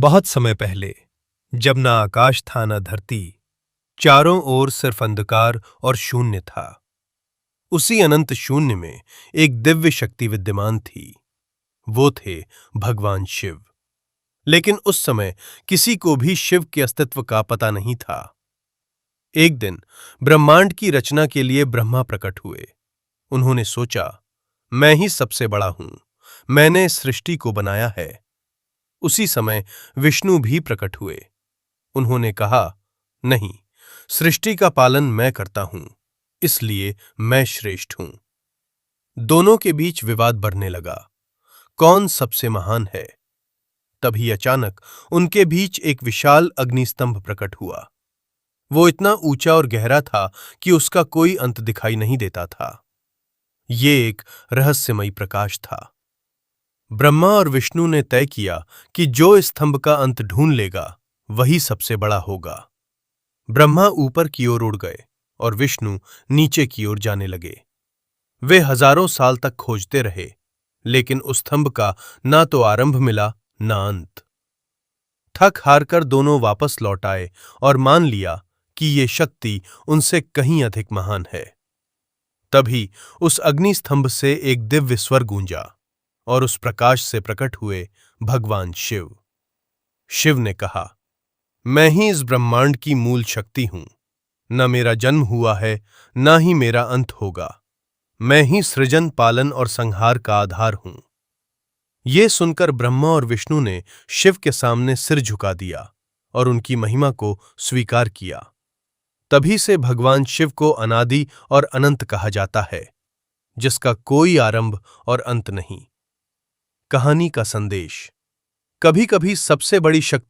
बहुत समय पहले, जब ना आकाश था ना धरती, चारों ओर सिर्फ अंधकार और शून्य था। उसी अनंत शून्य में एक दिव्य शक्ति विद्यमान थी। वो थे भगवान शिव। लेकिन उस समय किसी को भी शिव के अस्तित्व का पता नहीं था। एक दिन ब्रह्मांड की रचना के लिए ब्रह्मा प्रकट हुए। उन्होंने सोचा, मैं ही सबसे बड़ा हूं, मैंने इस सृष्टि को बनाया है। उसी समय विष्णु भी प्रकट हुए। उन्होंने कहा, नहीं, सृष्टि का पालन मैं करता हूं, इसलिए मैं श्रेष्ठ हूं। दोनों के बीच विवाद बढ़ने लगा, कौन सबसे महान है। तभी अचानक उनके बीच एक विशाल अग्निस्तंभ प्रकट हुआ। वो इतना ऊंचा और गहरा था कि उसका कोई अंत दिखाई नहीं देता था। ये एक रहस्यमयी प्रकाश था। ब्रह्मा और विष्णु ने तय किया कि जो इस स्तंभ का अंत ढूंढ लेगा वही सबसे बड़ा होगा। ब्रह्मा ऊपर की ओर उड़ गए और विष्णु नीचे की ओर जाने लगे। वे हजारों साल तक खोजते रहे, लेकिन उस स्तंभ का ना तो आरंभ मिला ना अंत। थक हार कर दोनों वापस लौट आए और मान लिया कि ये शक्ति उनसे कहीं अधिक महान है। तभी उस अग्नि स्तंभ से एक दिव्य स्वर गूंजा और उस प्रकाश से प्रकट हुए भगवान शिव। शिव ने कहा, मैं ही इस ब्रह्मांड की मूल शक्ति हूं। न मेरा जन्म हुआ है, न ही मेरा अंत होगा। मैं ही सृजन, पालन और संहार का आधार हूं। ये सुनकर ब्रह्मा और विष्णु ने शिव के सामने सिर झुका दिया और उनकी महिमा को स्वीकार किया। तभी से भगवान शिव को अनादि और अनंत कहा जाता है, जिसका कोई आरंभ और अंत नहीं। कहानी का संदेश: कभी-कभी सबसे बड़ी शक्ति